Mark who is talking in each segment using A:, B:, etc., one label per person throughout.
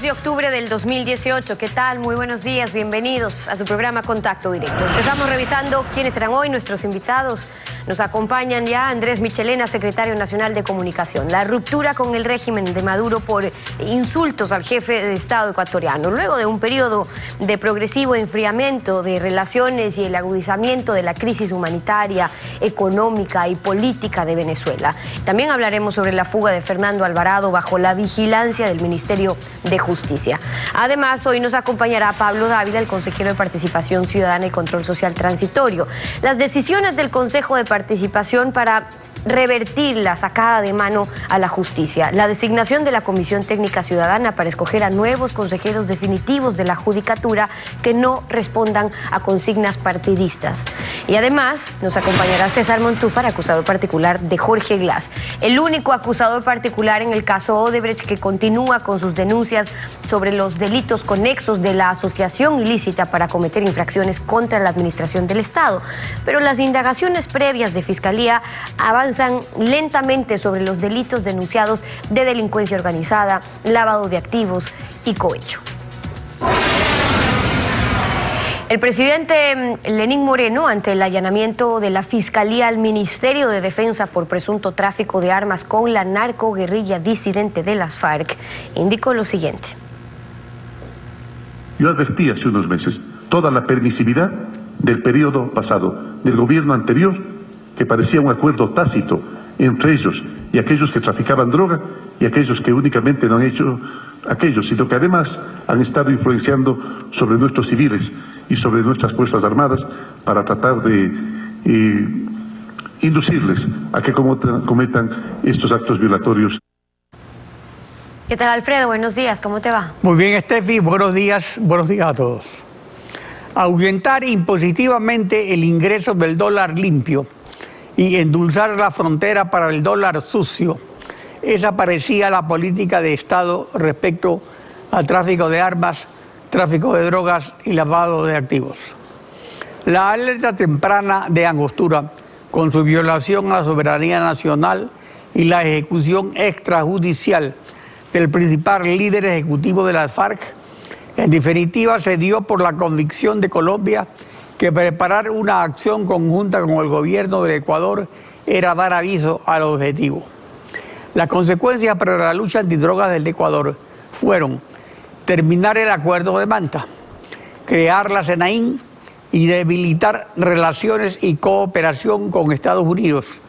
A: de octubre del 2018. ¿Qué tal? Muy buenos días, bienvenidos a su programa Contacto Directo. Empezamos revisando quiénes serán hoy nuestros invitados. Nos acompañan ya Andrés Michelena, secretario nacional de Comunicación. La ruptura con el régimen de Maduro por insultos al jefe de Estado ecuatoriano. Luego de un periodo de progresivo enfriamiento de relaciones y el agudizamiento de la crisis humanitaria, económica y política de Venezuela. También hablaremos sobre la fuga de Fernando Alvarado bajo la vigilancia del Ministerio de Justicia. Además, hoy nos acompañará Pablo Dávila, el consejero de Participación Ciudadana y Control Social Transitorio. Las decisiones del Consejo de Participación para revertir la sacada de mano a la justicia, la designación de la Comisión Técnica Ciudadana para escoger a nuevos consejeros definitivos de la Judicatura que no respondan a consignas partidistas. Y además nos acompañará César Montúfar, acusador particular de Jorge Glass, el único acusador particular en el caso Odebrecht que continúa con sus denuncias sobre los delitos conexos de la asociación ilícita para cometer infracciones contra la administración del Estado. Pero las indagaciones previas de Fiscalía avanzan lentamente sobre los delitos denunciados de delincuencia organizada, lavado de activos y cohecho. El presidente Lenín Moreno, ante el allanamiento de la Fiscalía al Ministerio de Defensa por presunto tráfico de armas con la narcoguerrilla disidente de las FARC, indicó lo siguiente.
B: Yo advertí hace unos meses toda la permisividad del periodo pasado, del gobierno anterior, que parecía un acuerdo tácito entre ellos y aquellos que traficaban droga y aquellos que únicamente no han hecho aquello, sino que además han estado influenciando sobre nuestros civiles y sobre nuestras Fuerzas Armadas para tratar de inducirles a que cometan estos actos violatorios.
A: ¿Qué tal, Alfredo? Buenos días, ¿cómo te va?
C: Muy bien, Estefi, buenos días a todos. Ahuyentar impositivamente el ingreso del dólar limpio y endulzar la frontera para el dólar sucio. Esa parecía la política de Estado respecto al tráfico de armas, tráfico de drogas y lavado de activos. La alerta temprana de Angostura, con su violación a la soberanía nacional y la ejecución extrajudicial del principal líder ejecutivo de las FARC, en definitiva se dio por la convicción de Colombia que preparar una acción conjunta con el gobierno del Ecuador era dar aviso al objetivo. Las consecuencias para la lucha antidrogas del Ecuador fueron terminar el acuerdo de Manta, crear la SENAIN y debilitar relaciones y cooperación con Estados Unidos,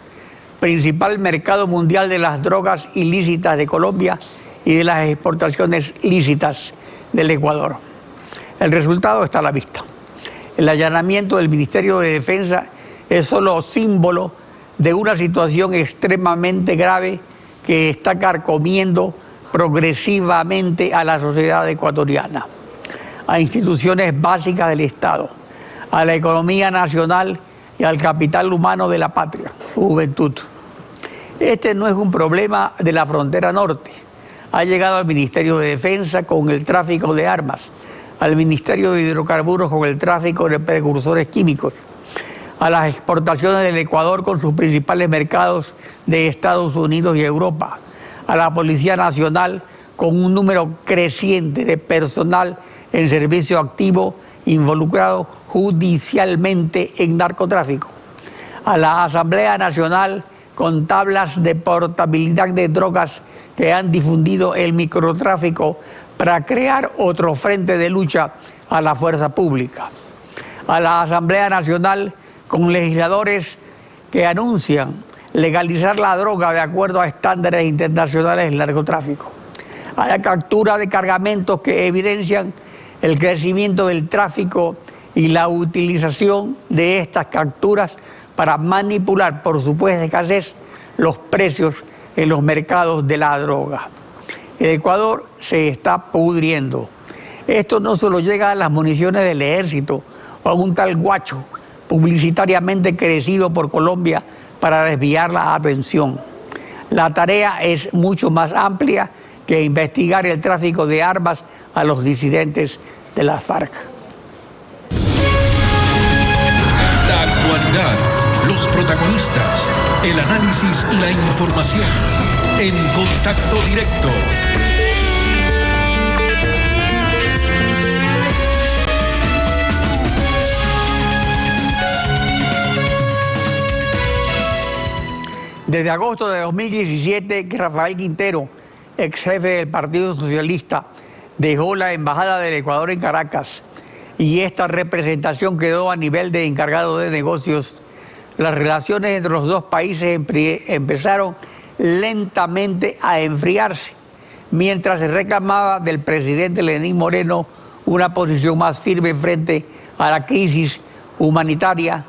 C: principal mercado mundial de las drogas ilícitas de Colombia y de las exportaciones lícitas del Ecuador. El resultado está a la vista. El allanamiento del Ministerio de Defensa es solo símbolo de una situación extremadamente grave que está carcomiendo progresivamente a la sociedad ecuatoriana, a instituciones básicas del Estado, a la economía nacional y al capital humano de la patria, su juventud. Este no es un problema de la frontera norte. Ha llegado al Ministerio de Defensa con el tráfico de armas, al Ministerio de Hidrocarburos con el tráfico de precursores químicos, a las exportaciones del Ecuador con sus principales mercados de Estados Unidos y Europa, a la Policía Nacional con un número creciente de personal en servicio activo involucrado judicialmente en narcotráfico, a la Asamblea Nacional con tablas de portabilidad de drogas que han difundido el microtráfico para crear otro frente de lucha a la fuerza pública, a la Asamblea Nacional con legisladores que anuncian legalizar la droga de acuerdo a estándares internacionales del narcotráfico, a la captura de cargamentos que evidencian el crecimiento del tráfico y la utilización de estas capturas para manipular, por supuesta escasez, los precios en los mercados de la droga. El Ecuador se está pudriendo. Esto no solo llega a las municiones del ejército o a un tal guacho publicitariamente crecido por Colombia para desviar la atención. La tarea es mucho más amplia que investigar el tráfico de armas a los disidentes de las FARC.
D: La actualidad, los protagonistas, el análisis y la información en Contacto Directo.
C: Desde agosto de 2017 que Rafael Quintero, ex jefe del Partido Socialista, dejó la embajada del Ecuador en Caracas y esta representación quedó a nivel de encargado de negocios, las relaciones entre los dos países empezaron lentamente a enfriarse, mientras se reclamaba del presidente Lenín Moreno una posición más firme frente a la crisis humanitaria,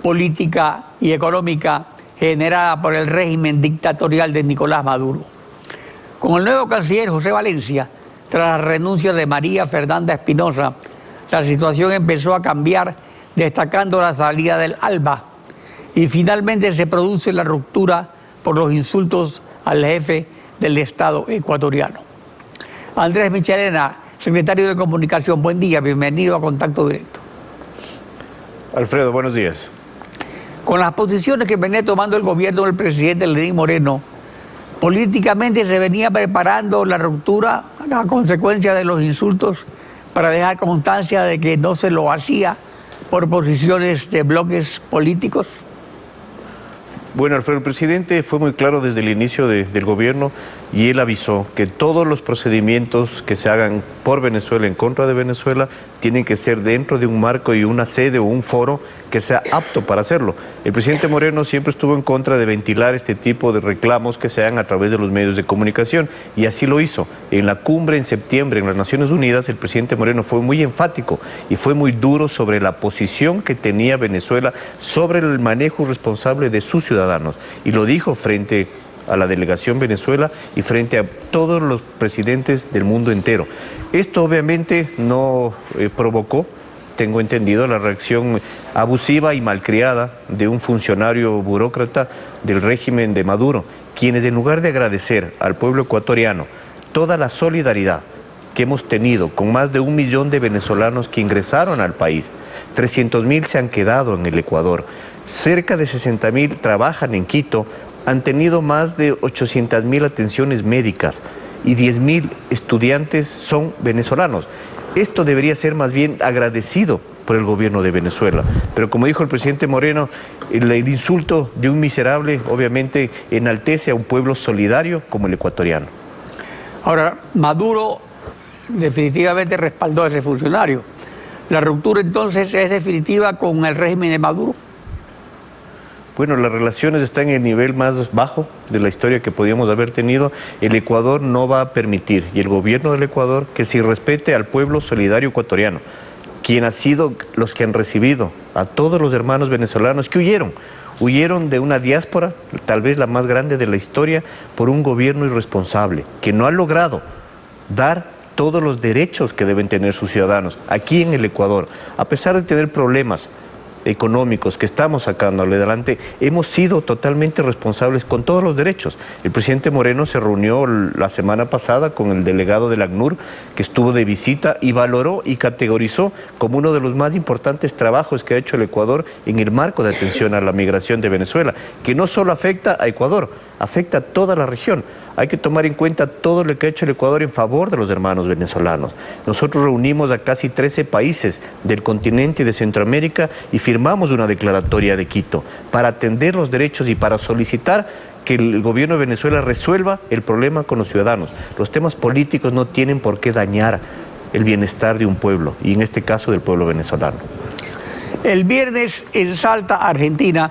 C: política y económica generada por el régimen dictatorial de Nicolás Maduro. Con el nuevo canciller José Valencia, tras la renuncia de María Fernanda Espinosa, la situación empezó a cambiar, destacando la salida del ALBA, y finalmente se produce la ruptura por los insultos al jefe del Estado ecuatoriano. Andrés Michelena, secretario de Comunicación, buen día, bienvenido a Contacto Directo.
E: Alfredo, buenos días.
C: Con las posiciones que venía tomando el gobierno del presidente Lenín Moreno, políticamente se venía preparando la ruptura a consecuencia de los insultos para dejar constancia de que no se lo hacía por posiciones de bloques políticos.
E: Bueno, Alfredo, el presidente fue muy claro desde el inicio del gobierno y él avisó que todos los procedimientos que se hagan por Venezuela, en contra de Venezuela, tienen que ser dentro de un marco y una sede o un foro que sea apto para hacerlo. El presidente Moreno siempre estuvo en contra de ventilar este tipo de reclamos que se hagan a través de los medios de comunicación y así lo hizo. En la cumbre en septiembre en las Naciones Unidas, el presidente Moreno fue muy enfático y fue muy duro sobre la posición que tenía Venezuela sobre el manejo responsable de sus ciudadanos. Y lo dijo frente a la delegación Venezuela y frente a todos los presidentes del mundo entero. Esto obviamente no provocó, tengo entendido, la reacción abusiva y malcriada de un funcionario burócrata del régimen de Maduro, quienes en lugar de agradecer al pueblo ecuatoriano toda la solidaridad que hemos tenido con más de 1 millón de venezolanos que ingresaron al país, 300.000 se han quedado en el Ecuador, cerca de 60.000 trabajan en Quito, han tenido más de 800.000 atenciones médicas y 10.000 estudiantes son venezolanos. Esto debería ser más bien agradecido por el gobierno de Venezuela. Pero como dijo el presidente Moreno, el insulto de un miserable obviamente enaltece a un pueblo solidario como el ecuatoriano.
C: Ahora, Maduro definitivamente respaldó a ese funcionario. ¿La ruptura entonces es definitiva con el régimen de Maduro?
E: Bueno, las relaciones están en el nivel más bajo de la historia que podíamos haber tenido. El Ecuador no va a permitir, y el gobierno del Ecuador, que se respete al pueblo solidario ecuatoriano, quien ha sido los que han recibido a todos los hermanos venezolanos que huyeron de una diáspora, tal vez la más grande de la historia, por un gobierno irresponsable, que no ha logrado dar todos los derechos que deben tener sus ciudadanos aquí en el Ecuador, a pesar de tener problemas económicos que estamos sacándole adelante, hemos sido totalmente responsables con todos los derechos. El presidente Moreno se reunió la semana pasada con el delegado del ACNUR, que estuvo de visita y valoró y categorizó como uno de los más importantes trabajos que ha hecho el Ecuador en el marco de atención a la migración de Venezuela, que no solo afecta a Ecuador, afecta a toda la región. Hay que tomar en cuenta todo lo que ha hecho el Ecuador en favor de los hermanos venezolanos. Nosotros reunimos a casi 13 países del continente y de Centroamérica y firmamos una declaratoria de Quito para atender los derechos y para solicitar que el gobierno de Venezuela resuelva el problema con los ciudadanos. Los temas políticos no tienen por qué dañar el bienestar de un pueblo, y en este caso del pueblo venezolano.
C: El viernes en Salta, Argentina,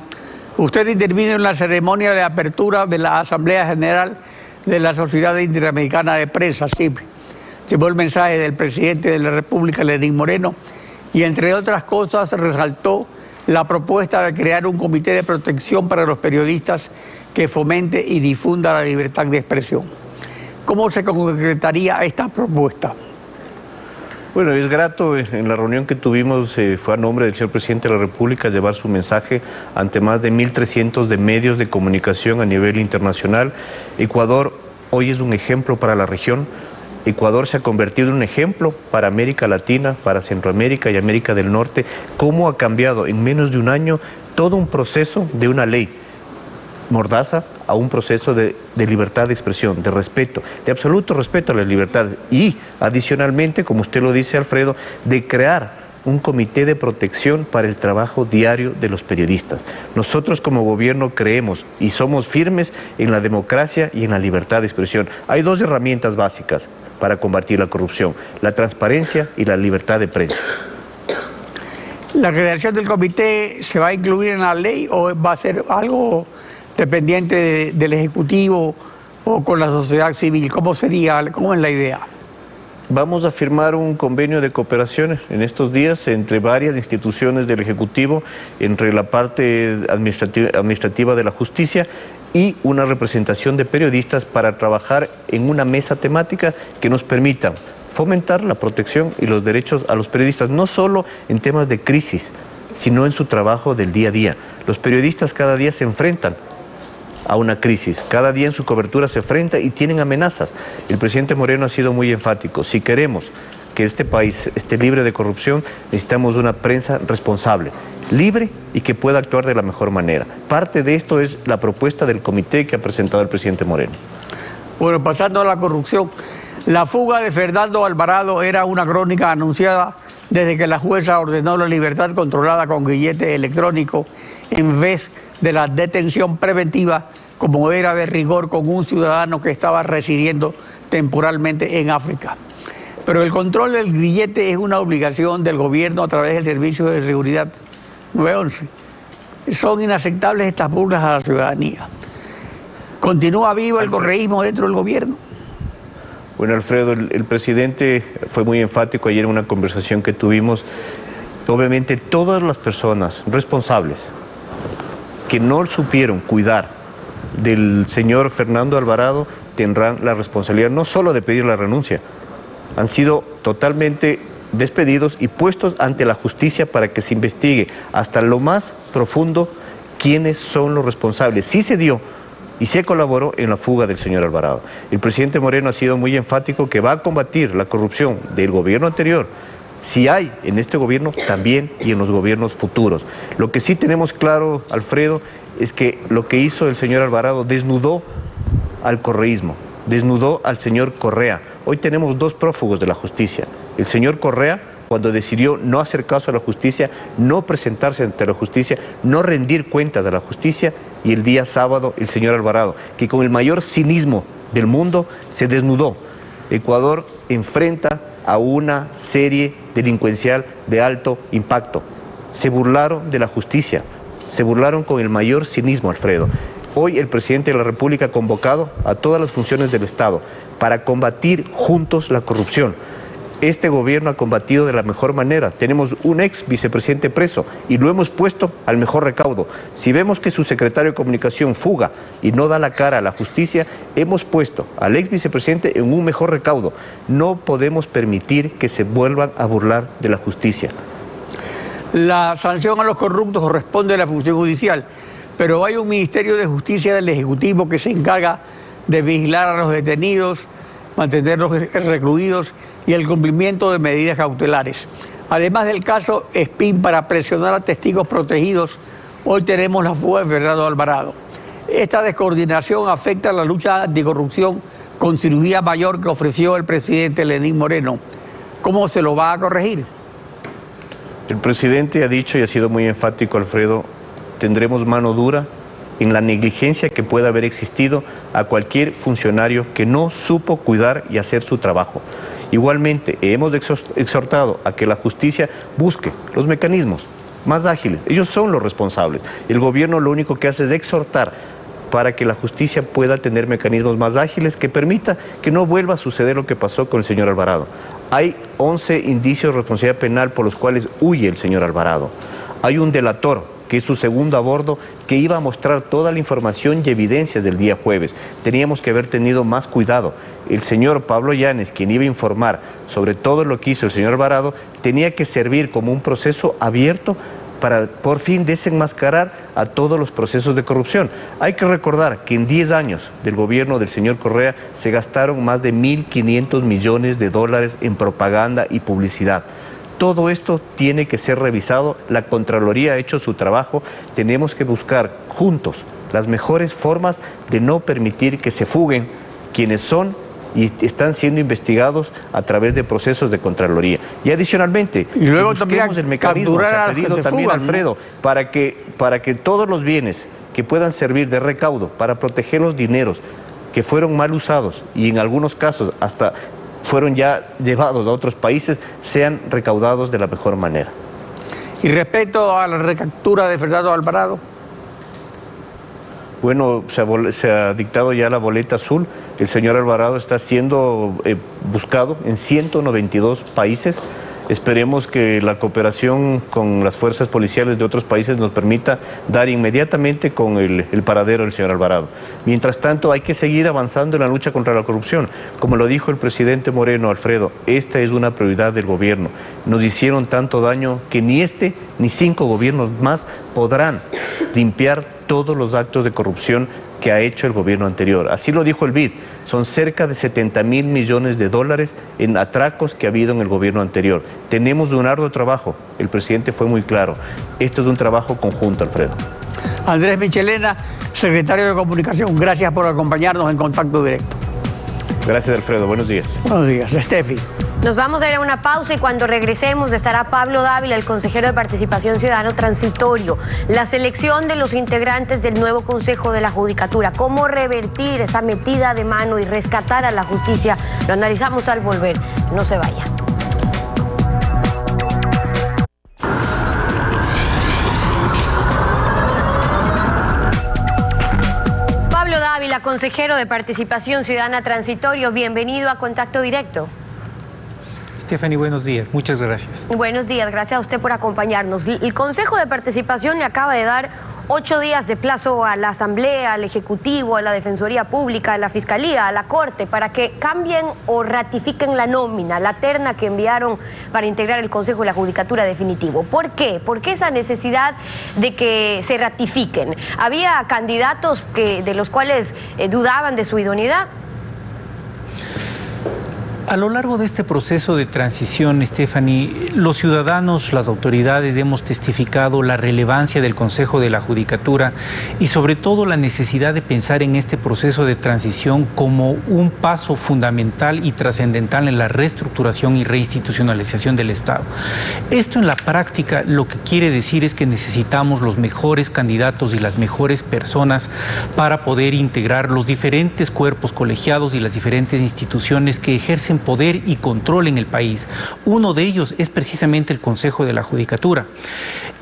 C: usted intervino en la ceremonia de apertura de la Asamblea General de la Sociedad Interamericana de Prensa, SIP. Llevó el mensaje del presidente de la República, Lenín Moreno, y entre otras cosas resaltó la propuesta de crear un comité de protección para los periodistas que fomente y difunda la libertad de expresión. ¿Cómo se concretaría esta propuesta?
E: Bueno, es grato, en la reunión que tuvimos fue a nombre del señor presidente de la República llevar su mensaje ante más de 1.300 de medios de comunicación a nivel internacional. Ecuador hoy es un ejemplo para la región. Ecuador se ha convertido en un ejemplo para América Latina, para Centroamérica y América del Norte. Cómo ha cambiado en menos de un año todo un proceso de una ley mordaza a un proceso de libertad de expresión, de respeto, de absoluto respeto a las libertades y, adicionalmente, como usted lo dice, Alfredo, de crear un comité de protección para el trabajo diario de los periodistas. Nosotros como gobierno creemos y somos firmes en la democracia y en la libertad de expresión. Hay dos herramientas básicas para combatir la corrupción: la transparencia y la libertad de prensa.
C: ¿La creación del comité se va a incluir en la ley o va a ser algo dependiente del Ejecutivo o con la sociedad civil? ¿Cómo sería? ¿Cómo es la idea?
E: Vamos a firmar un convenio de cooperación en estos días entre varias instituciones del Ejecutivo, entre la parte administrativa de la justicia y una representación de periodistas para trabajar en una mesa temática que nos permita fomentar la protección y los derechos a los periodistas, no solo en temas de crisis, sino en su trabajo del día a día. Los periodistas cada día se enfrentan a una crisis, cada día en su cobertura se enfrenta y tienen amenazas. El presidente Moreno ha sido muy enfático: si queremos que este país esté libre de corrupción, necesitamos una prensa responsable, libre y que pueda actuar de la mejor manera. Parte de esto es la propuesta del comité que ha presentado el presidente Moreno.
C: Bueno, pasando a la corrupción, la fuga de Fernando Alvarado era una crónica anunciada desde que la jueza ordenó la libertad controlada con grillete electrónico en vez de la detención preventiva, como era de rigor con un ciudadano que estaba residiendo temporalmente en África. Pero el control del grillete es una obligación del gobierno a través del Servicio de Seguridad 911. Son inaceptables estas burlas a la ciudadanía. ¿Continúa vivo el correísmo dentro del gobierno?
E: Bueno, Alfredo, el presidente fue muy enfático ayer en una conversación que tuvimos. Obviamente todas las personas responsables que no supieron cuidar del señor Fernando Alvarado tendrán la responsabilidad no solo de pedir la renuncia, han sido totalmente despedidos y puestos ante la justicia para que se investigue hasta lo más profundo quiénes son los responsables. Sí se dio y se colaboró en la fuga del señor Alvarado. El presidente Moreno ha sido muy enfático que va a combatir la corrupción del gobierno anterior, si hay en este gobierno, también y en los gobiernos futuros. Lo que sí tenemos claro, Alfredo, es que lo que hizo el señor Alvarado desnudó al correísmo, desnudó al señor Correa. Hoy tenemos dos prófugos de la justicia. El señor Correa, cuando decidió no hacer caso a la justicia, no presentarse ante la justicia, no rendir cuentas a la justicia, y el día sábado el señor Alvarado, que con el mayor cinismo del mundo se desnudó. Ecuador enfrenta a una serie delincuencial de alto impacto. Se burlaron de la justicia, se burlaron con el mayor cinismo, Alfredo. Hoy el presidente de la República ha convocado a todas las funciones del Estado para combatir juntos la corrupción. Este gobierno ha combatido de la mejor manera. Tenemos un ex vicepresidente preso y lo hemos puesto al mejor recaudo. Si vemos que su secretario de Comunicación fuga y no da la cara a la justicia, hemos puesto al ex vicepresidente en un mejor recaudo. No podemos permitir que se vuelvan a burlar de la justicia.
C: La sanción a los corruptos corresponde a la función judicial, pero hay un Ministerio de Justicia del Ejecutivo que se encarga de vigilar a los detenidos, mantenerlos recluidos y el cumplimiento de medidas cautelares. Además del caso Espín para presionar a testigos protegidos, hoy tenemos la fuga de Fernando Alvarado. Esta descoordinación afecta a la lucha anticorrupción con cirugía mayor que ofreció el presidente Lenín Moreno. ¿Cómo se lo va a corregir?
E: El presidente ha dicho y ha sido muy enfático, Alfredo, tendremos mano dura en la negligencia que pueda haber existido a cualquier funcionario que no supo cuidar y hacer su trabajo. Igualmente, hemos exhortado a que la justicia busque los mecanismos más ágiles. Ellos son los responsables. El gobierno lo único que hace es exhortar para que la justicia pueda tener mecanismos más ágiles que permita que no vuelva a suceder lo que pasó con el señor Alvarado. Hay 11 indicios de responsabilidad penal por los cuales huye el señor Alvarado. Hay un delator, que es su segundo a bordo, que iba a mostrar toda la información y evidencias del día jueves. Teníamos que haber tenido más cuidado. El señor Pablo Llanes, quien iba a informar sobre todo lo que hizo el señor Alvarado, tenía que servir como un proceso abierto para por fin desenmascarar a todos los procesos de corrupción. Hay que recordar que en 10 años del gobierno del señor Correa se gastaron más de 1.500 millones de dólares en propaganda y publicidad. Todo esto tiene que ser revisado. La Contraloría ha hecho su trabajo. Tenemos que buscar juntos las mejores formas de no permitir que se fuguen quienes son y están siendo investigados a través de procesos de Contraloría. Y adicionalmente,
C: y luego
E: busquemos el mecanismo, se ha pedido también, Alfredo, para que todos los bienes que puedan servir de recaudo para proteger los dineros que fueron mal usados y en algunos casos hasta fueron ya llevados a otros países, sean recaudados de la mejor manera.
C: ¿Y respecto a la recaptura de Fernando Alvarado?
E: Bueno, se ha dictado ya la boleta azul. El señor Alvarado está siendo buscado en 192 países. Esperemos que la cooperación con las fuerzas policiales de otros países nos permita dar inmediatamente con el paradero del señor Alvarado. Mientras tanto, hay que seguir avanzando en la lucha contra la corrupción. Como lo dijo el presidente Moreno, Alfredo, esta es una prioridad del gobierno. Nos hicieron tanto daño que ni este ni 5 gobiernos más podrán limpiar todos los actos de corrupción que ha hecho el gobierno anterior. Así lo dijo el BID, son cerca de 70.000 millones de dólares en atracos que ha habido en el gobierno anterior. Tenemos un arduo trabajo, el presidente fue muy claro, esto es un trabajo conjunto, Alfredo.
C: Andrés Michelena, secretario de Comunicación, gracias por acompañarnos en Contacto Directo.
E: Gracias, Alfredo, buenos días.
C: Buenos días, Steffi.
A: Nos vamos a ir a una pausa y cuando regresemos estará Pablo Dávila, el consejero de Participación Ciudadana Transitorio. La selección de los integrantes del nuevo Consejo de la Judicatura, cómo revertir esa metida de mano y rescatar a la justicia, lo analizamos al volver. No se vaya. Pablo Dávila, consejero de Participación Ciudadana Transitorio, bienvenido a Contacto Directo.
F: Stephanie, buenos días. Muchas gracias.
A: Buenos días, gracias a usted por acompañarnos. El Consejo de Participación le acaba de dar 8 días de plazo a la Asamblea, al Ejecutivo, a la Defensoría Pública, a la Fiscalía, a la Corte, para que cambien o ratifiquen la nómina, la terna que enviaron para integrar el Consejo de la Judicatura definitivo. ¿Por qué? ¿Por qué esa necesidad de que se ratifiquen? ¿Había candidatos de los cuales dudaban de su idoneidad?
F: A lo largo de este proceso de transición, Stephanie, los ciudadanos, las autoridades hemos testificado la relevancia del Consejo de la Judicatura y sobre todo la necesidad de pensar en este proceso de transición como un paso fundamental y trascendental en la reestructuración y reinstitucionalización del Estado. Esto en la práctica lo que quiere decir es que necesitamos los mejores candidatos y las mejores personas para poder integrar los diferentes cuerpos colegiados y las diferentes instituciones que ejercen poder y control en el país. Uno de ellos es precisamente el Consejo de la Judicatura.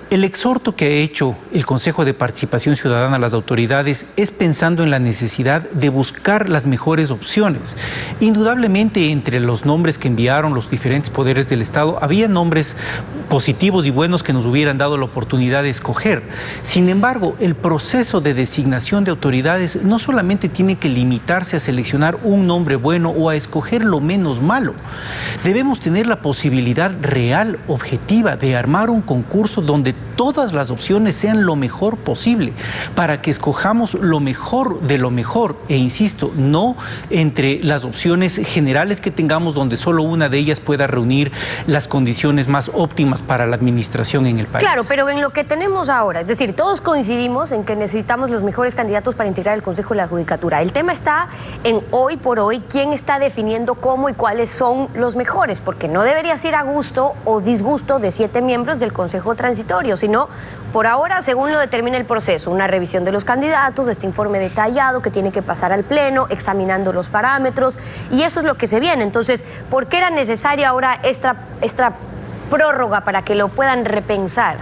F: El exhorto que ha hecho el Consejo de Participación Ciudadana a las autoridades es pensando en la necesidad de buscar las mejores opciones. Indudablemente, entre los nombres que enviaron los diferentes poderes del Estado, había nombres positivos y buenos que nos hubieran dado la oportunidad de escoger. Sin embargo, el proceso de designación de autoridades no solamente tiene que limitarse a seleccionar un nombre bueno o a escoger lo menos malo. Debemos tener la posibilidad real, objetiva, de armar un concurso donde todas las opciones sean lo mejor posible, para que escojamos lo mejor de lo mejor, e insisto, no entre las opciones generales que tengamos donde solo una de ellas pueda reunir las condiciones más óptimas para la administración en el país.
A: Claro, pero en lo que tenemos ahora, es decir, todos coincidimos en que necesitamos los mejores candidatos para integrar el Consejo de la Judicatura. El tema está en hoy por hoy quién está definiendo cómo y cuáles son los mejores, porque no debería ser a gusto o disgusto de 7 miembros del Consejo Transitorio, sino por ahora, según lo determina el proceso, una revisión de los candidatos, este informe detallado que tiene que pasar al Pleno, examinando los parámetros, y eso es lo que se viene. Entonces, ¿por qué era necesaria ahora esta prórroga para que lo puedan repensar?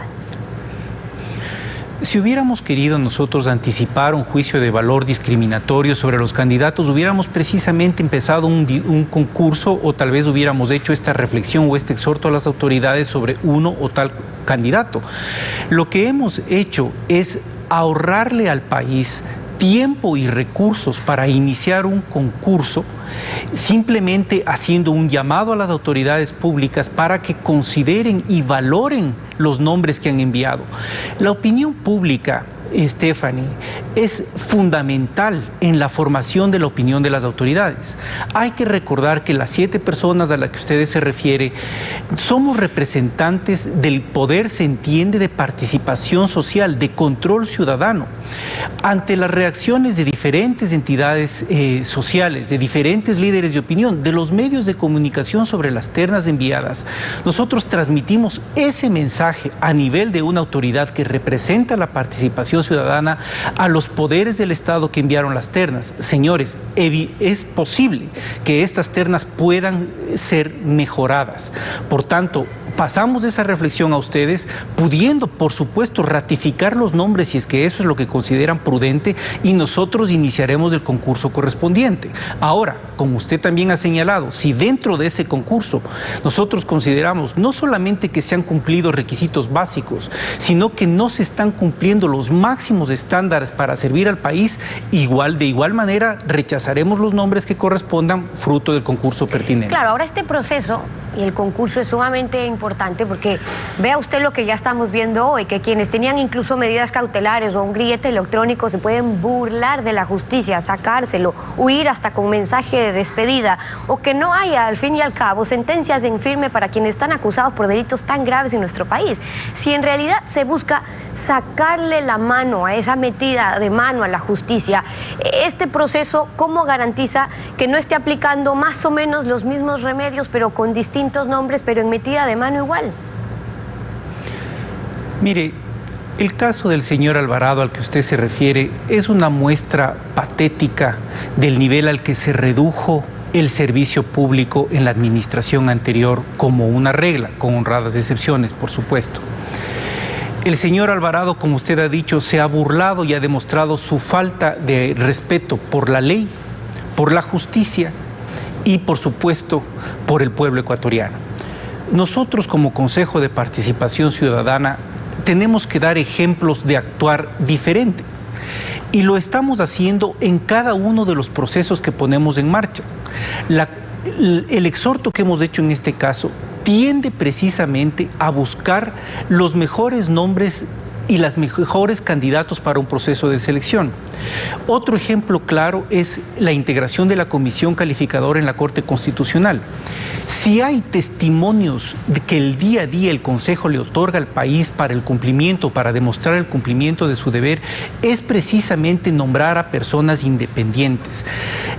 F: Si hubiéramos querido nosotros anticipar un juicio de valor discriminatorio sobre los candidatos, hubiéramos precisamente empezado un concurso o tal vez hubiéramos hecho esta reflexión o este exhorto a las autoridades sobre uno o tal candidato. Lo que hemos hecho es ahorrarle al país tiempo y recursos para iniciar un concurso, simplemente haciendo un llamado a las autoridades públicas para que consideren y valoren los nombres que han enviado. La opinión pública, Stephanie, es fundamental en la formación de la opinión de las autoridades. Hay que recordar que las 7 personas a las que ustedes se refiere somos representantes del poder, se entiende, de participación social, de control ciudadano. Ante las reacciones de diferentes entidades sociales, de diferentes líderes de opinión, de los medios de comunicación sobre las ternas enviadas, nosotros transmitimos ese mensaje a nivel de una autoridad que representa la participación ciudadana a los poderes del Estado que enviaron las ternas. Señores, es posible que estas ternas puedan ser mejoradas. Por tanto, pasamos esa reflexión a ustedes, pudiendo, por supuesto, ratificar los nombres si es que eso es lo que consideran prudente, y nosotros iniciaremos el concurso correspondiente. Ahora, como usted también ha señalado, si dentro de ese concurso nosotros consideramos no solamente que se han cumplido requisitos básicos, sino que no se están cumpliendo los máximos estándares para servir al país, de igual manera rechazaremos los nombres que correspondan fruto del concurso pertinente.
A: Claro, ahora este proceso y el concurso es sumamente importante porque vea usted lo que ya estamos viendo hoy, que quienes tenían incluso medidas cautelares o un grillete electrónico se pueden burlar de la justicia, sacárselo, huir hasta con mensaje de despedida, o que no haya al fin y al cabo sentencias en firme para quienes están acusados por delitos tan graves en nuestro país. Si en realidad se busca sacarle la mano a esa metida de mano a la justicia, este proceso, ¿cómo garantiza que no esté aplicando más o menos los mismos remedios pero con distintos nombres, pero en metida de mano igual?
F: Mire, el caso del señor Alvarado al que usted se refiere es una muestra patética del nivel al que se redujo el servicio público en la administración anterior como una regla, con honradas excepciones, por supuesto. El señor Alvarado, como usted ha dicho, se ha burlado y ha demostrado su falta de respeto por la ley, por la justicia y, por supuesto, por el pueblo ecuatoriano. Nosotros, como Consejo de Participación Ciudadana, tenemos que dar ejemplos de actuar diferente. Y lo estamos haciendo en cada uno de los procesos que ponemos en marcha. El exhorto que hemos hecho en este caso tiende precisamente a buscar los mejores nombres y los mejores candidatos para un proceso de selección. Otro ejemplo claro es la integración de la Comisión Calificadora en la Corte Constitucional. Si hay testimonios de que el día a día el Consejo le otorga al país para el cumplimiento, para demostrar el cumplimiento de su deber, es precisamente nombrar a personas independientes.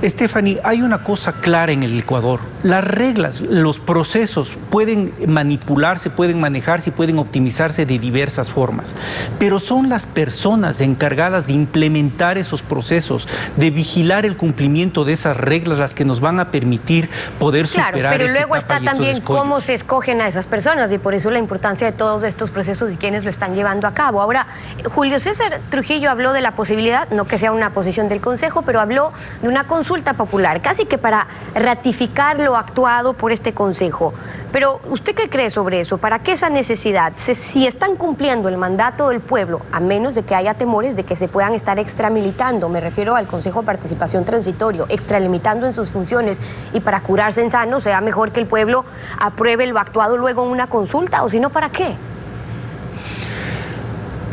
F: Stephanie, hay una cosa clara en el Ecuador. Las reglas, los procesos pueden manipularse, pueden manejarse y pueden optimizarse de diversas formas. Pero son las personas encargadas de implementar esos procesos, de vigilar el cumplimiento de esas reglas, las que nos van a permitir poder superar.
A: Claro, pero luego está también cómo se escogen a esas personas, y por eso la importancia de todos estos procesos y quienes lo están llevando a cabo. Ahora, Julio César Trujillo habló de la posibilidad, no que sea una posición del Consejo, pero habló de una consulta popular, casi que para ratificar lo actuado por este Consejo. Pero, ¿usted qué cree sobre eso? ¿Para qué esa necesidad? Si están cumpliendo el mandato del pueblo, a menos de que haya temores de que se puedan estar extralimitando, me refiero al Consejo de Participación Transitorio, extralimitando en sus funciones, y para curarse en sano, sea mejor que el pueblo apruebe lo actuado luego en una consulta, o si no, ¿para qué?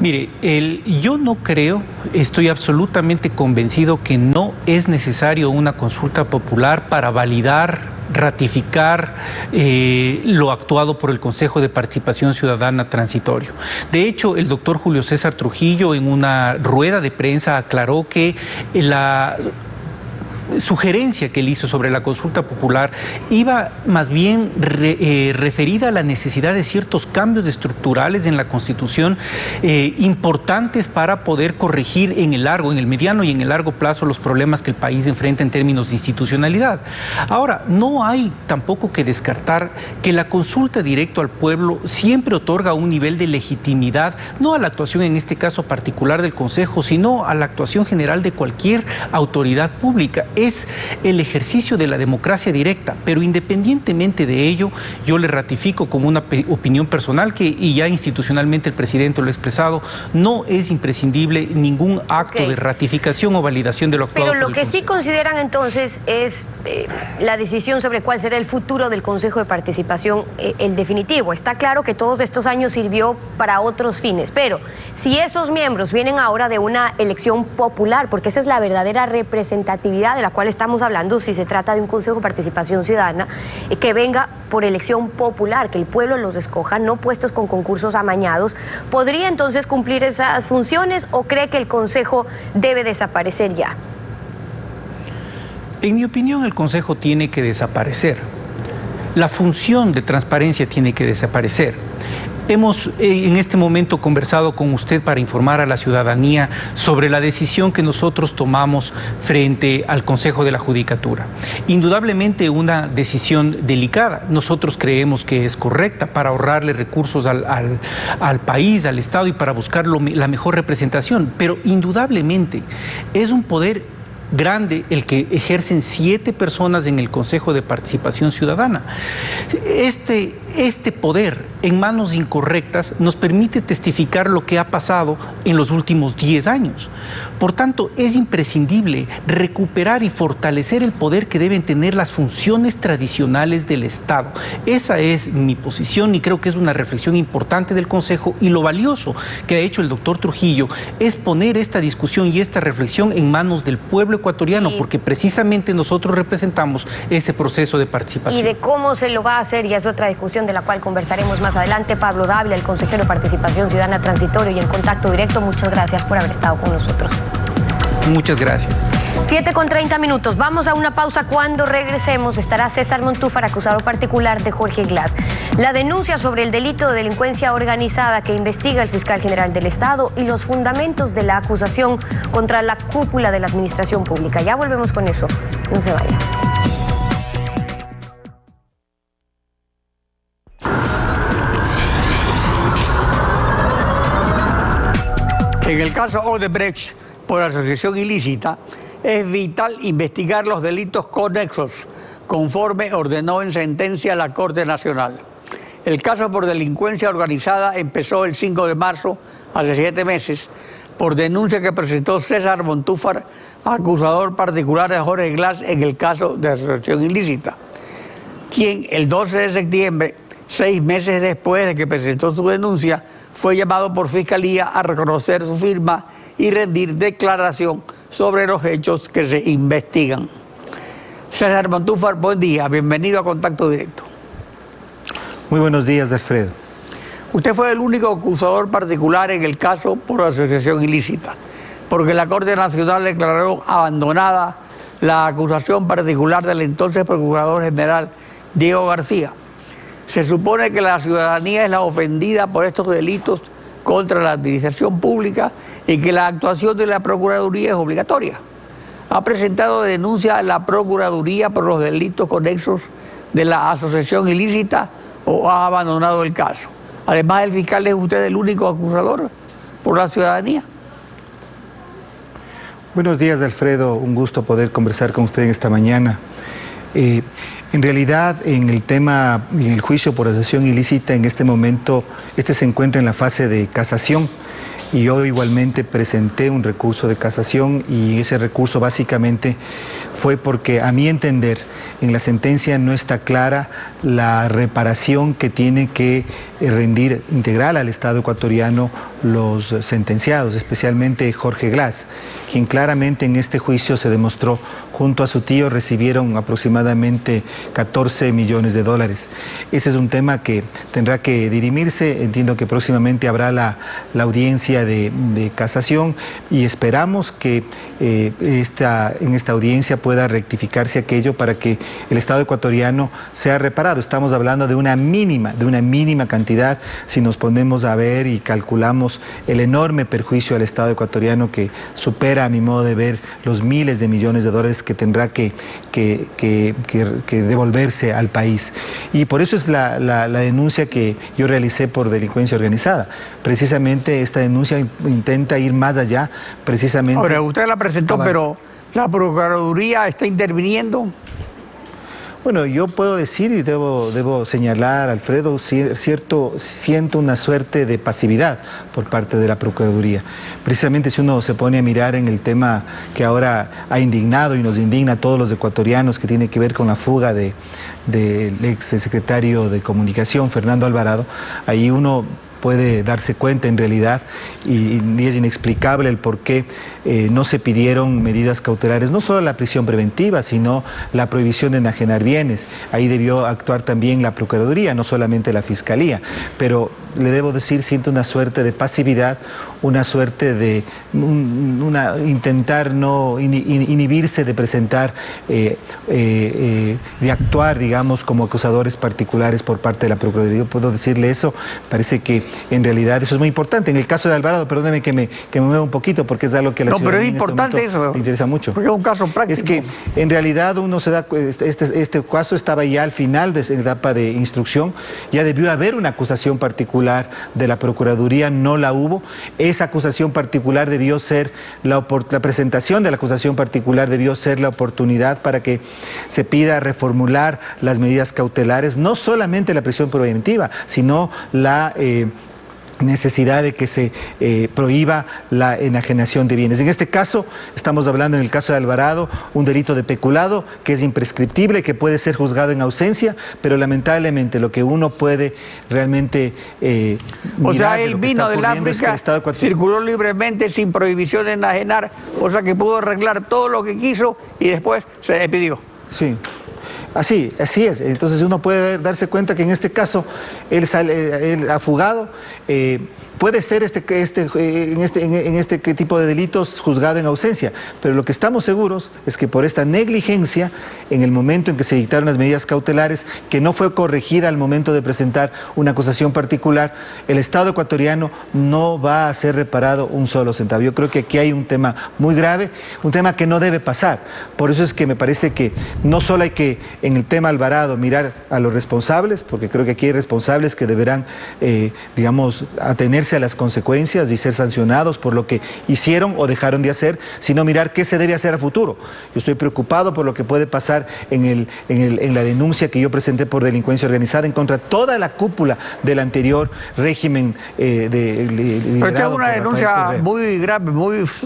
F: Mire, yo no creo, estoy absolutamente convencido que no es necesario una consulta popular para validar, ratificar lo actuado por el Consejo de Participación Ciudadana Transitorio. De hecho, el doctor Julio César Trujillo en una rueda de prensa aclaró que la sugerencia que él hizo sobre la consulta popular iba más bien referida a la necesidad de ciertos cambios estructurales en la Constitución importantes para poder corregir en el mediano y en el largo plazo los problemas que el país enfrenta en términos de institucionalidad. Ahora, no hay tampoco que descartar que la consulta directa al pueblo siempre otorga un nivel de legitimidad, no a la actuación en este caso particular del Consejo, sino a la actuación general de cualquier autoridad pública. es el ejercicio de la democracia directa, pero independientemente de ello, yo le ratifico como una opinión personal y ya institucionalmente el presidente lo ha expresado, no es imprescindible ningún acto de ratificación o validación de lo actuado.
A: Pero lo que sí consideran entonces es la decisión sobre cuál será el futuro del Consejo de Participación, el definitivo. Está claro que todos estos años sirvió para otros fines, pero si esos miembros vienen ahora de una elección popular, porque esa es la verdadera representatividad de la cual estamos hablando, si se trata de un Consejo de Participación Ciudadana, que venga por elección popular, que el pueblo los escoja, no puestos con concursos amañados, ¿podría entonces cumplir esas funciones o cree que el Consejo debe desaparecer ya?
F: En mi opinión, el Consejo tiene que desaparecer. La función de transparencia tiene que desaparecer. Hemos en este momento conversado con usted para informar a la ciudadanía sobre la decisión que nosotros tomamos frente al Consejo de la Judicatura. Indudablemente una decisión delicada. Nosotros creemos que es correcta para ahorrarle recursos al país, al Estado y para buscar la mejor representación. Pero indudablemente es un poder grande el que ejercen 7 personas en el Consejo de Participación Ciudadana. Este poder en manos incorrectas nos permite testificar lo que ha pasado en los últimos 10 años. Por tanto, es imprescindible recuperar y fortalecer el poder que deben tener las funciones tradicionales del Estado. Esa es mi posición y creo que es una reflexión importante del Consejo, y lo valioso que ha hecho el doctor Trujillo es poner esta discusión y esta reflexión en manos del pueblo ecuatoriano, porque precisamente nosotros representamos ese proceso de participación.
A: Y de cómo se lo va a hacer ya es otra discusión de la cual conversaremos más adelante. Pablo Dávila, el consejero de Participación Ciudadana Transitorio y en Contacto Directo, muchas gracias por haber estado con nosotros.
F: Muchas gracias.
A: 7:30. Vamos a una pausa. Cuando regresemos estará César Montúfar, acusador particular de Jorge Glass. La denuncia sobre el delito de delincuencia organizada que investiga el fiscal general del Estado y los fundamentos de la acusación contra la cúpula de la administración pública. Ya volvemos con eso. No se vaya.
C: En el caso Odebrecht, por asociación ilícita, es vital investigar los delitos conexos, conforme ordenó en sentencia la Corte Nacional. El caso por delincuencia organizada empezó el 5 de marzo, hace 7 meses, por denuncia que presentó César Montúfar, acusador particular de Jorge Glass en el caso de asociación ilícita, quien el 12 de septiembre, 6 meses después de que presentó su denuncia, fue llamado por Fiscalía a reconocer su firma y rendir declaración sobre los hechos que se investigan. César Montúfar, buen día, bienvenido a Contacto Directo.
G: Muy buenos días, Alfredo.
C: Usted fue el único acusador particular en el caso por asociación ilícita, porque la Corte Nacional declaró abandonada la acusación particular del entonces Procurador General Diego García. Se supone que la ciudadanía es la ofendida por estos delitos contra la administración pública y que la actuación de la Procuraduría es obligatoria. ¿Ha presentado denuncia a la Procuraduría por los delitos conexos de la asociación ilícita o ha abandonado el caso? Además, el fiscal, ¿es usted el único acusador por la ciudadanía?
G: Buenos días, Alfredo. Un gusto poder conversar con usted en esta mañana. En realidad, en el tema, en el juicio por asociación ilícita, en este momento, se encuentra en la fase de casación. Y yo igualmente presenté un recurso de casación y ese recurso básicamente fue porque, a mi entender, en la sentencia no está clara la reparación que tiene que rendir integral al Estado ecuatoriano los sentenciados, especialmente Jorge Glass, quien claramente en este juicio se demostró junto a su tío recibieron aproximadamente 14 millones de dólares. Ese es un tema que tendrá que dirimirse. Entiendo que próximamente habrá la audiencia de casación y esperamos que en esta audiencia pueda rectificarse aquello para que el Estado ecuatoriano sea reparado. Estamos hablando de una mínima cantidad si nos ponemos a ver y calculamos el enorme perjuicio al Estado ecuatoriano que supera, a mi modo de ver, los miles de millones de dólares que tendrá que devolverse al país. Y por eso es la denuncia que yo realicé por delincuencia organizada. Precisamente esta denuncia intenta ir más allá, precisamente...
C: Ahora, usted la presentó, pero ¿La Procuraduría está interviniendo?
G: Bueno, yo puedo decir y debo señalar, Alfredo, siento una suerte de pasividad por parte de la Procuraduría. Precisamente si uno se pone a mirar en el tema que ahora ha indignado y nos indigna a todos los ecuatorianos, que tiene que ver con la fuga del ex secretario de Comunicación, Fernando Alvarado, ahí uno puede darse cuenta en realidad y es inexplicable el por qué no se pidieron medidas cautelares, no solo la prisión preventiva, sino la prohibición de enajenar bienes. Ahí debió actuar también la Procuraduría, no solamente la Fiscalía, pero le debo decir, siento una suerte de pasividad, una suerte de intentar no inhibirse de presentar, de actuar, digamos, como acusadores particulares por parte de la Procuraduría. Yo puedo decirle eso, parece que en realidad eso es muy importante. En el caso de Alvarado, perdóneme que me mueva un poquito, porque es algo que la
C: pero es importante eso,
G: me interesa mucho.
C: Porque es un caso práctico.
G: Es que en realidad uno se da, este caso estaba ya al final de esa etapa de instrucción, ya debió haber una acusación particular de la Procuraduría, no la hubo. Esa acusación particular debió ser, la presentación de la acusación particular debió ser la oportunidad para que se pida reformular las medidas cautelares, no solamente la prisión preventiva, sino la necesidad de que se prohíba la enajenación de bienes. En este caso, estamos hablando en el caso de Alvarado, un delito de peculado que es imprescriptible, que puede ser juzgado en ausencia, pero lamentablemente lo que uno puede realmente
C: o sea, él vino del África, circuló libremente sin prohibición de enajenar, o sea que pudo arreglar todo lo que quiso y después se despidió.
G: Sí. Así es. Entonces uno puede darse cuenta que en este caso él ha fugado, puede ser en este tipo de delitos juzgado en ausencia, pero lo que estamos seguros es que por esta negligencia, en el momento en que se dictaron las medidas cautelares, que no fue corregida al momento de presentar una acusación particular, el Estado ecuatoriano no va a ser reparado un solo centavo. Yo creo que aquí hay un tema muy grave, un tema que no debe pasar. Por eso es que me parece que no solo hay que, en el tema Alvarado, mirar a los responsables, porque creo que aquí hay responsables que deberán, digamos, atenerse a las consecuencias y ser sancionados por lo que hicieron o dejaron de hacer, sino mirar qué se debe hacer a futuro. Yo estoy preocupado por lo que puede pasar en la denuncia que yo presenté por delincuencia organizada en contra de toda la cúpula del anterior régimen
C: Pero esta es una denuncia muy grave,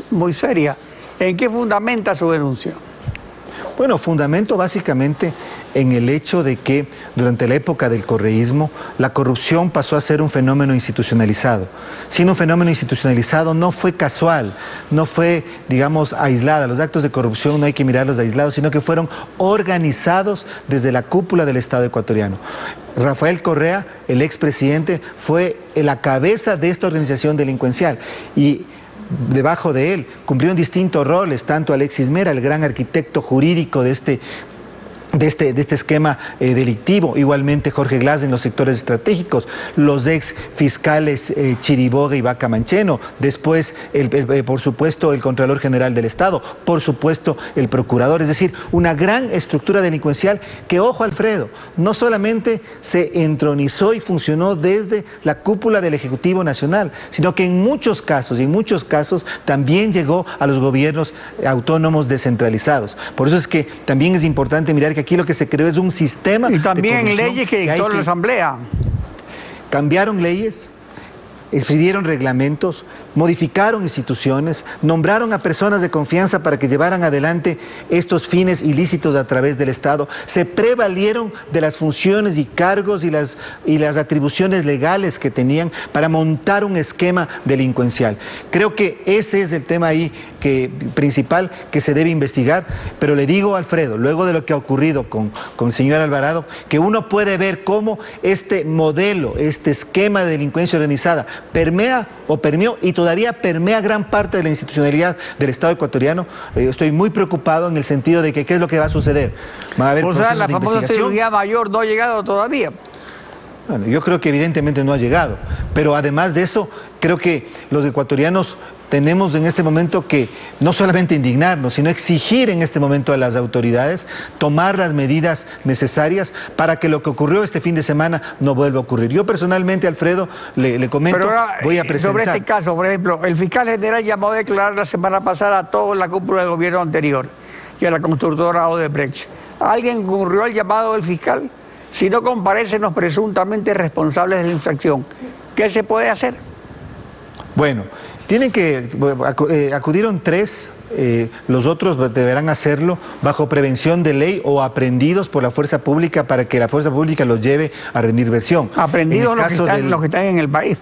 C: muy seria. ¿En qué fundamenta su denuncia?
G: Bueno, fundamento básicamente en el hecho de que durante la época del correísmo la corrupción pasó a ser un fenómeno institucionalizado. Siendo un fenómeno institucionalizado no fue casual, no fue, digamos, aislada. Los actos de corrupción no hay que mirarlos aislados, sino que fueron organizados desde la cúpula del Estado ecuatoriano. Rafael Correa, el expresidente, fue la cabeza de esta organización delincuencial y debajo de él cumplieron distintos roles, tanto Alexis Mera, el gran arquitecto jurídico de este esquema delictivo, igualmente Jorge Glass en los sectores estratégicos, los ex fiscales Chiriboga y Vaca Mancheno, después por supuesto el Contralor General del Estado, por supuesto el Procurador, es decir, una gran estructura delincuencial que, ojo Alfredo, no solamente se entronizó y funcionó desde la cúpula del Ejecutivo Nacional, sino que en muchos casos también llegó a los gobiernos autónomos descentralizados. Por eso es que también es importante mirar que aquí lo que se creó es un sistema
C: y también de leyes que dictó la Asamblea.
G: Cambiaron leyes, expidieron reglamentos, modificaron instituciones, nombraron a personas de confianza para que llevaran adelante estos fines ilícitos a través del Estado, se prevalieron de las funciones y cargos y las atribuciones legales que tenían para montar un esquema delincuencial. Creo que ese es el tema ahí principal que se debe investigar, pero le digo, Alfredo, luego de lo que ha ocurrido con el señor Alvarado, que uno puede ver cómo este modelo, este esquema de delincuencia organizada permea o permeó y todavía permea gran parte de la institucionalidad del Estado ecuatoriano. Estoy muy preocupado en el sentido de que qué es lo que va a suceder. Va a haber
C: o sea, la famosa cirugía mayor no ha llegado todavía.
G: Bueno, yo creo que evidentemente no ha llegado, pero además de eso, creo que los ecuatorianos tenemos en este momento que no solamente indignarnos, sino exigir en este momento a las autoridades tomar las medidas necesarias para que lo que ocurrió este fin de semana no vuelva a ocurrir. Yo personalmente, Alfredo, le comento,
C: pero ahora,
G: voy a presentar...
C: sobre este caso, por ejemplo, el fiscal general llamó a declarar la semana pasada a toda la cúpula del gobierno anterior y a la constructora Odebrecht. ¿Alguien ocurrió el llamado del fiscal? Si no comparecen los presuntamente responsables de la infracción, ¿qué se puede hacer?
G: Bueno, tienen que... acudieron 3... los otros deberán hacerlo bajo prevención de ley o aprendidos por la fuerza pública para que la fuerza pública los lleve a rendir versión.
C: Aprendidos los que están en el país.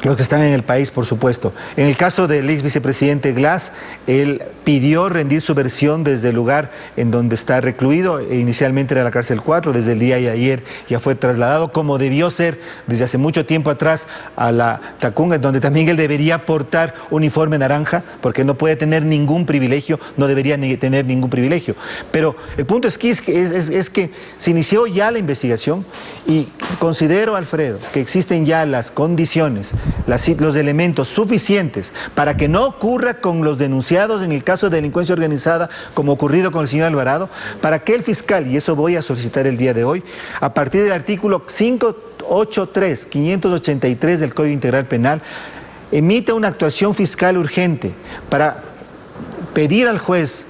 G: Los que están en el país, por supuesto. En el caso del ex vicepresidente Glass, él pidió rendir su versión desde el lugar en donde está recluido. Inicialmente era la cárcel 4, desde el día de ayer ya fue trasladado, como debió ser desde hace mucho tiempo atrás, a la Tacunga, donde también él debería portar uniforme naranja, porque no puede tener ningún privilegio, no debería tener ningún privilegio. Pero el punto es que se inició ya la investigación y considero, Alfredo, que existen ya las condiciones, los elementos suficientes para que no ocurra con los denunciados en el caso de delincuencia organizada como ocurrido con el señor Alvarado, para que el fiscal, y eso voy a solicitar el día de hoy, a partir del artículo 583 del Código Integral Penal, emita una actuación fiscal urgente para pedir al juez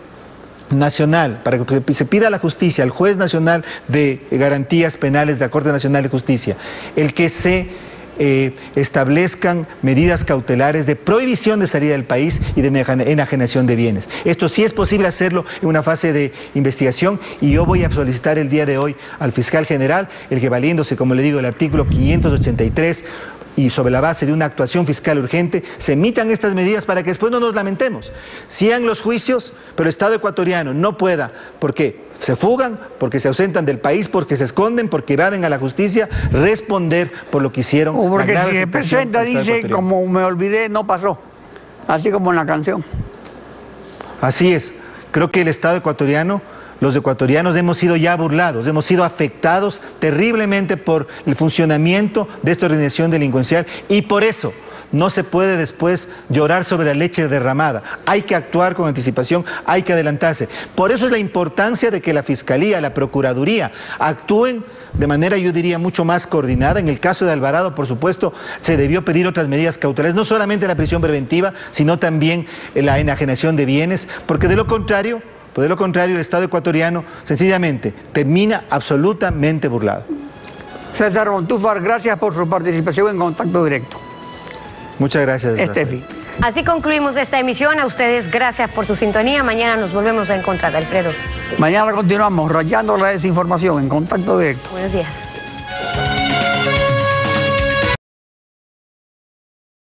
G: nacional, para que se pida a la justicia, al juez nacional de garantías penales de la Corte Nacional de Justicia, el que se establezcan medidas cautelares de prohibición de salida del país y de enajenación de bienes. Esto sí es posible hacerlo en una fase de investigación y yo voy a solicitar el día de hoy al fiscal general, el que valiéndose, como le digo, el artículo 583 y sobre la base de una actuación fiscal urgente, se emitan estas medidas para que después no nos lamentemos. Sigan los juicios, pero el Estado ecuatoriano no pueda, porque se fugan, porque se ausentan del país, porque se esconden, porque evaden a la justicia, responder por lo que hicieron.
C: O porque si se presenta, dice, como me olvidé, no pasó, así como en la canción.
G: Así es, creo que el Estado ecuatoriano, los ecuatorianos hemos sido ya burlados, hemos sido afectados terriblemente por el funcionamiento de esta organización delincuencial y por eso no se puede después llorar sobre la leche derramada. Hay que actuar con anticipación, hay que adelantarse. Por eso es la importancia de que la Fiscalía, la Procuraduría actúen de manera, yo diría, mucho más coordinada. En el caso de Alvarado, por supuesto, se debió pedir otras medidas cautelares, no solamente la prisión preventiva, sino también la enajenación de bienes, porque de lo contrario, el Estado ecuatoriano sencillamente termina absolutamente burlado.
C: César Montúfar, gracias por su participación en Contacto Directo.
G: Muchas gracias.
C: Estefi.
A: Así concluimos esta emisión. A ustedes gracias por su sintonía. Mañana nos volvemos a encontrar, Alfredo.
C: Mañana continuamos rayando la desinformación en Contacto Directo.
A: Buenos días.